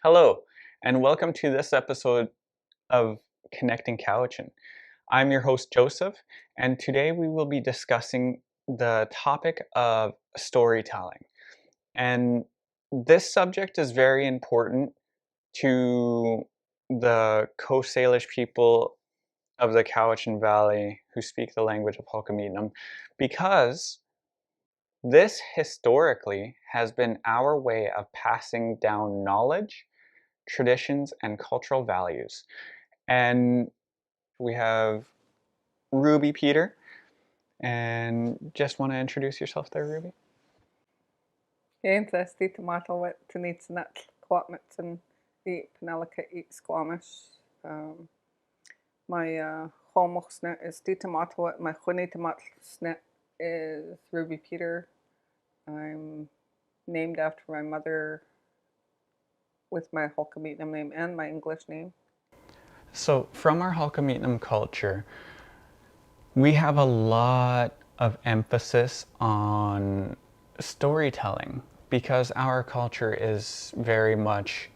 Hello, and welcome to this episode of Connecting Cowichan. I'm your host, Joseph, and today we will be discussing the topic of storytelling. And this subject is very important to the Coast Salish people of the Cowichan Valley who speak the language of Hulkameetnam, because this historically has been our way of passing down knowledge, traditions, and cultural values. And we have Ruby Peter. And just want to introduce yourself there, Ruby? Interesting tomato wet to need snat quatmits and eat penelica eat squamish. My homework snit is the tomato wet. My honey tomato snit is Ruby Peter. I'm named after my mother with my Hulkameetnam name and my English name. So from our Hulkameetnam culture, we have a lot of emphasis on storytelling because our culture is very much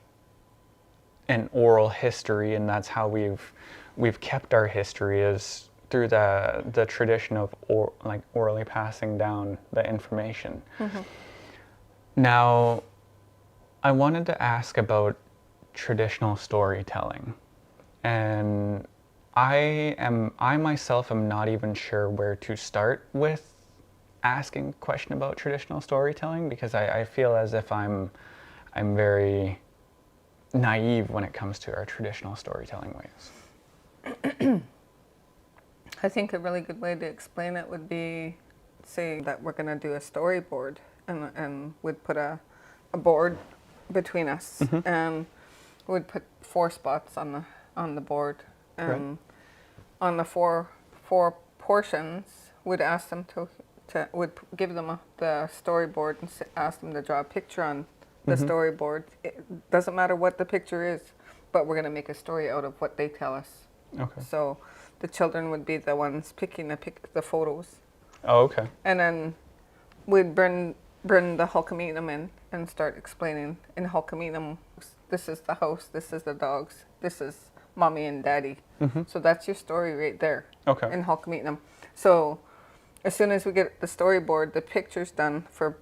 an oral history, and that's how we've kept our history, is through the tradition of orally passing down the information. Mm-hmm. Now, I wanted to ask about traditional storytelling, and I myself am not even sure where to start with asking a question about traditional storytelling, because I feel as if I'm very naive when it comes to our traditional storytelling ways. I think a really good way to explain it would be, say that we're going to do a storyboard, and we'd put a board between us, Mm-hmm. and we'd put 4 spots on the board, and Right. on the four portions, we'd ask them would give them the storyboard and ask them to draw a picture on the Mm-hmm. storyboard. It doesn't matter what the picture is, but we're going to make a story out of what they tell us. Okay. So the children would be the ones picking the photos. Oh, okay. And then we'd bring the Hulkameetnam in and start explaining in Hulkameetnam, this is the house, this is the dogs, this is mommy and daddy. Mm-hmm. So that's your story right there. Okay. In Hulkameetnam. So as soon as we get the storyboard, the pictures done for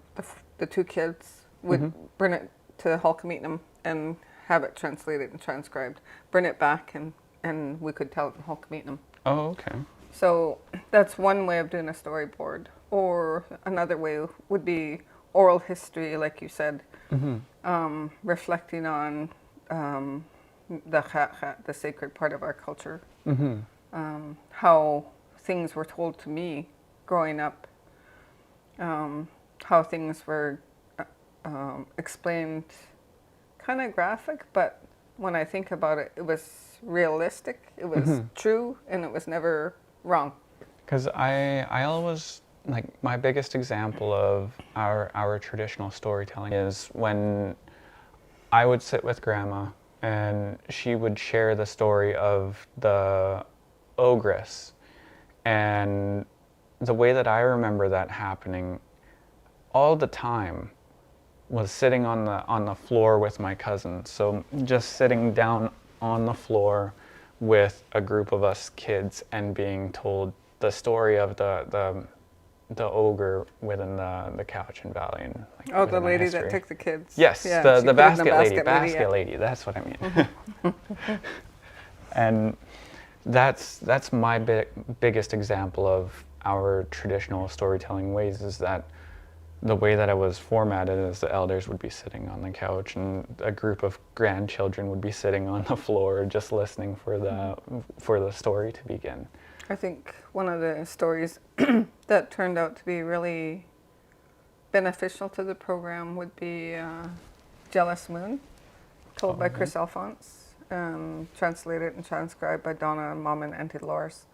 the 2 kids, we'd Mm-hmm. bring it to Hulkameetnam and have it translated and transcribed. Bring it back and we could tell it in Hulkameetnam. Oh, okay. So that's one way of doing a storyboard. Or another way would be oral history, like you said, Mm-hmm. reflecting on the sacred part of our culture. Mm-hmm. How things were told to me growing up, how things were explained kind of graphic, but when I think about it, it was realistic, it was true, and it was never wrong. Because I always, like, my biggest example of our traditional storytelling is when I would sit with Grandma and she would share the story of the ogress. And the way that I remember that happening all the time was sitting on the floor with my cousins. So just sitting down on the floor with a group of us kids and being told the story of the ogre within the Cowichan Valley. And, like, Oh, the within lady history. that took the kids. Yes, Yeah, the she put it in basket lady, that's what I mean. And that's my biggest example of our traditional storytelling ways, is that the way that it was formatted is the elders would be sitting on the couch and a group of grandchildren would be sitting on the floor just listening for the story to begin. I think one of the stories that turned out to be really beneficial to the program would be Jealous Moon, told by Chris Alphonse, translated and transcribed by Donna, Mom, and Auntie Dolores.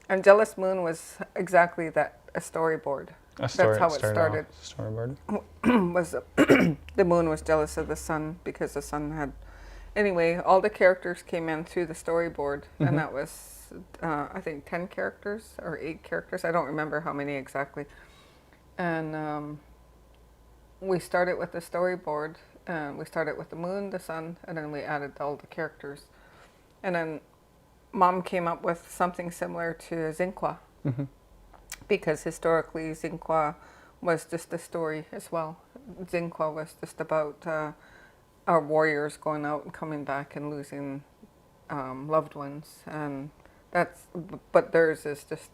And Jealous Moon was exactly that, a storyboard. That's how it started. Storyboard. Was the moon was jealous of the sun because the sun had. Anyway, all the characters came in through the storyboard, and that was I think 10 characters or 8 characters. I don't remember how many exactly. And we started with the storyboard, And we started with the moon, the sun, and then we added all the characters. And then Mom came up with something similar to Zinqua, because historically Zinqua was just a story as well. Zinqua was just about our warriors going out and coming back and losing loved ones, and that's. But theirs is just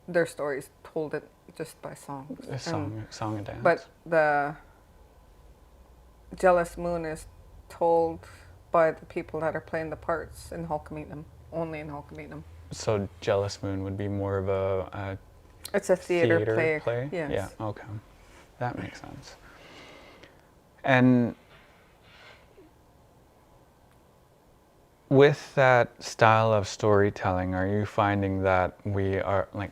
their stories told it just by songs. A song and dance. But the Jealous Moon is told by the people that are playing the parts in Hulkameetnam, only in Hulkameetnam. So Jealous Moon would be more of a It's a theater play. Yes. Yeah, okay. That makes sense. And with that style of storytelling, are you finding that we are like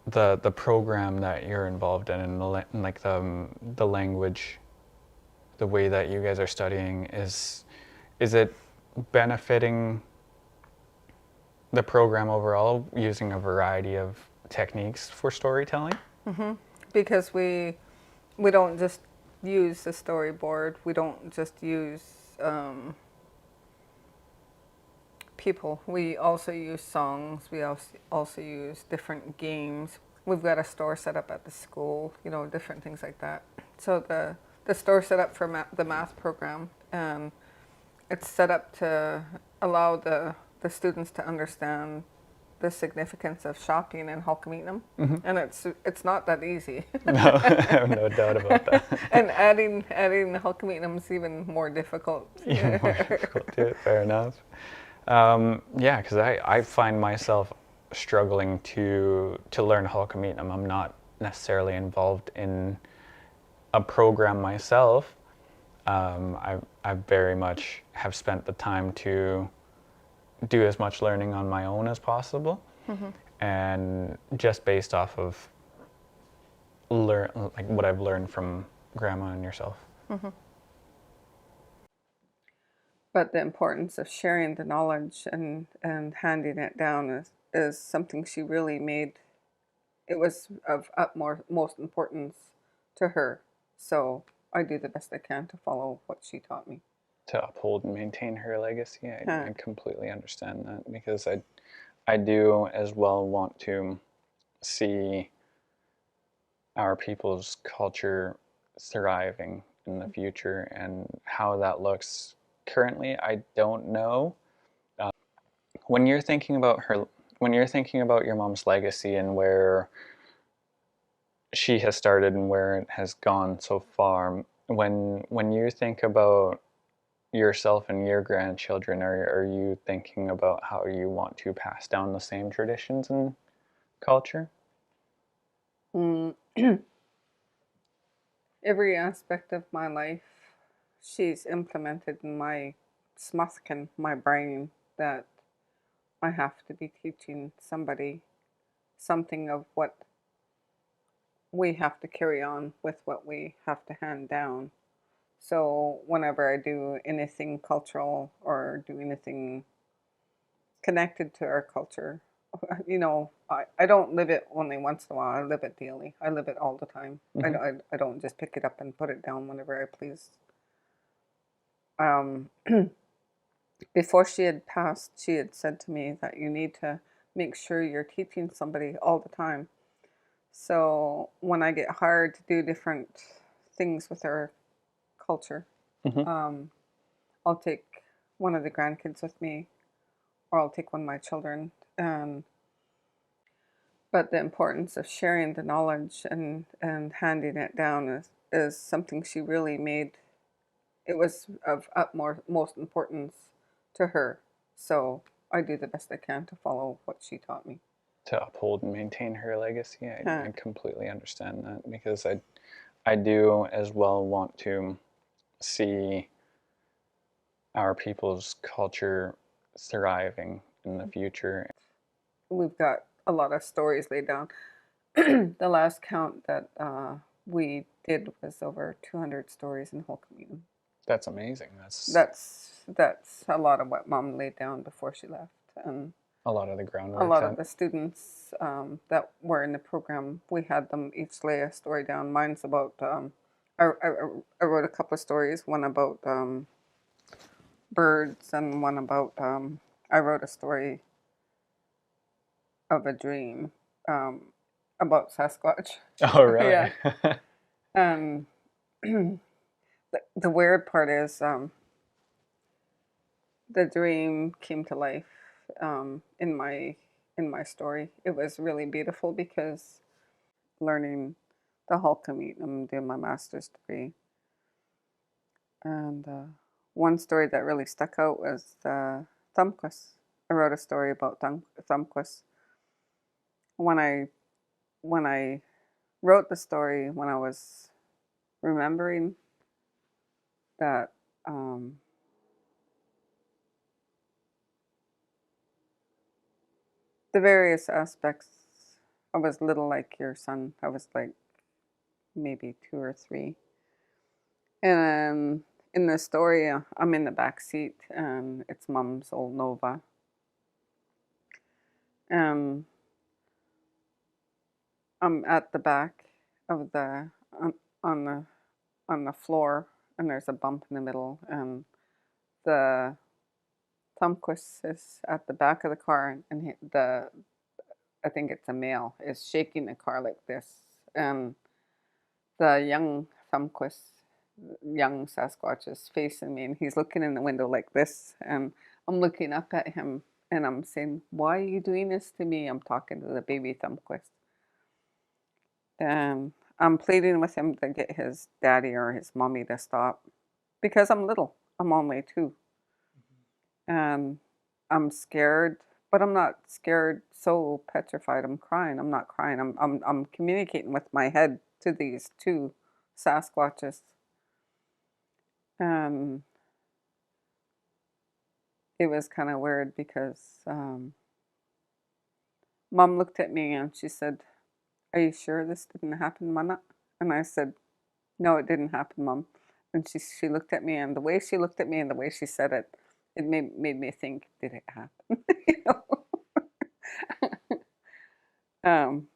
the program that you're involved in and the language, the way that you guys are studying, is it benefiting the program overall, using a variety of techniques for storytelling? Because we don't just use the storyboard. We don't just use people. We also use songs. We also use different games. We've got a store set up at the school, different things like that. So the store set up for the math program, and it's set up to allow the students to understand the significance of shopping in Hulkameetnam, and it's not that easy. No, I have no doubt about that. And adding Hulkameetnam is even more difficult. Even more difficult to it, fair enough. Yeah, because I find myself struggling to learn Hulkameetnam. I'm not necessarily involved in a program myself. I very much have spent the time to do as much learning on my own as possible, and just based off of what I've learned from Grandma and yourself. But the importance of sharing the knowledge and handing it down is something she really made. It was of utmost importance to her. So I do the best I can to follow what she taught me. To uphold and maintain her legacy, I completely understand that, because I do as well want to see our people's culture thriving in the future, and how that looks currently, I don't know. When you're thinking about your mom's legacy and where she has started and where it has gone so far, when you think about yourself and your grandchildren, are you thinking about how you want to pass down the same traditions and culture? Every aspect of my life, she's implemented in my smuskin, my brain, that I have to be teaching somebody something of what we have to carry on with, what we have to hand down. So whenever I do anything cultural or do anything connected to our culture, I don't live it only once in a while. I live it daily. I live it all the time. I don't just pick it up and put it down whenever I please. Before she had passed, she had said to me that you need to make sure you're teaching somebody all the time. So when I get hired to do different things with our culture, I'll take one of the grandkids with me, or I'll take one of my children. But the importance of sharing the knowledge and handing it down is something she really made. It was of utmost importance to her. So I do the best I can to follow what she taught me. To uphold and maintain her legacy, I completely understand that, because I do as well want to see our people's culture thriving in the future. We've got a lot of stories laid down. The last count that we did was over 200 stories in Hulkameetnam. That's amazing. That's a lot of what Mom laid down before she left, and a lot of the groundwork. A lot of the students that were in the program, we had them each lay a story down. Mine's about I wrote a couple of stories, one about birds and one about, I wrote a story of a dream about Sasquatch. Oh, really? Yeah. And the weird part is the dream came to life in my story. It was really beautiful because learning the Hulkamite, I'm doing my master's degree. And one story that really stuck out was Thumquist. I wrote a story about Thumquist. When I wrote the story, when I was remembering that the various aspects, I was little like your son. I was like maybe 2 or 3. And in the story, I'm in the back seat, and it's Mom's old Nova. Um, I'm at the back of the on the on the floor, and there's a bump in the middle, and the Thumquist is at the back of the car, and the I think it's a male is shaking the car like this, and the young Thumquist, young Sasquatch is facing me, and he's looking in the window like this, and I'm looking up at him, and I'm saying, "Why are you doing this to me?" I'm talking to the baby Thumquist. I'm pleading with him to get his daddy or his mommy to stop because I'm little. I'm only 2. And I'm scared, but I'm not scared so petrified I'm crying. I'm not crying. I'm communicating with my head to these 2 Sasquatches. And it was kind of weird because Mom looked at me and she said, "Are you sure this didn't happen, Mana?" And I said, "No, it didn't happen, Mom." And she looked at me, and the way she looked at me and the way she said it, it made me think, did it happen? You know?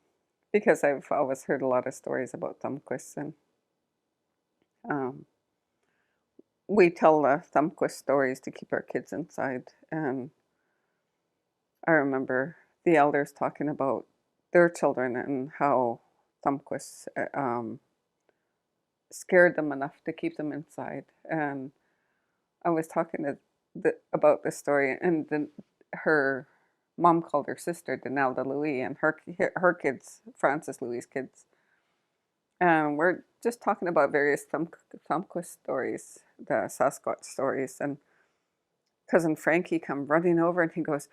Because I've always heard a lot of stories about Thumquist, and um, we tell the Thumquist stories to keep our kids inside. And I remember the elders talking about their children and how Thumquist scared them enough to keep them inside. And I was talking to about this story, and her mom called her sister Denelda Louis, and her kids, Frances Louis's kids. And we're just talking about various Thumquist stories, the Sasquatch stories, and cousin Frankie come running over, and he goes,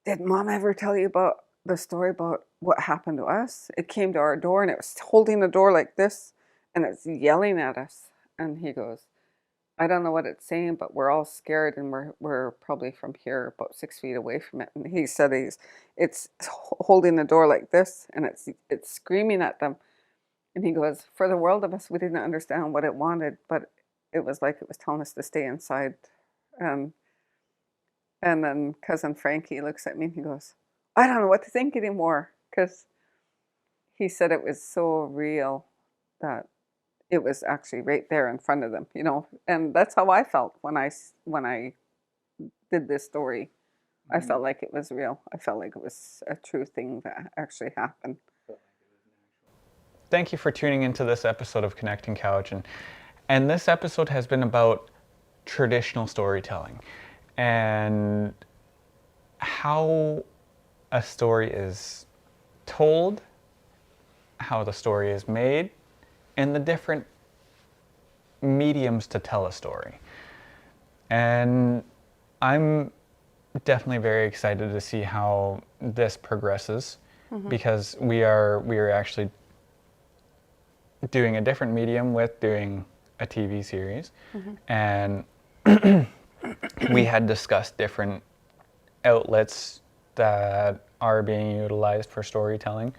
"Did Mom ever tell you about the story about what happened to us? It came to our door, and it was holding the door like this, and it's yelling at us." And he goes, "I don't know what it's saying, but we're all scared, and we're probably from here about 6 feet away from it." And he said it's holding the door like this, and it's screaming at them. And he goes, "For the world of us, we didn't understand what it wanted, but it was like it was telling us to stay inside." Um, and then cousin Frankie looks at me and he goes, "I don't know what to think anymore," because he said it was so real that it was actually right there in front of them, you know. And that's how I felt when I did this story. I felt like it was real. I felt like it was a true thing that actually happened. Thank you for tuning into this episode of Connecting Cowichan. And this episode has been about traditional storytelling and how a story is told, how the story is made, and the different mediums to tell a story. And I'm definitely very excited to see how this progresses, because we are actually doing a different medium with doing a TV series. And we had discussed different outlets that are being utilized for storytelling.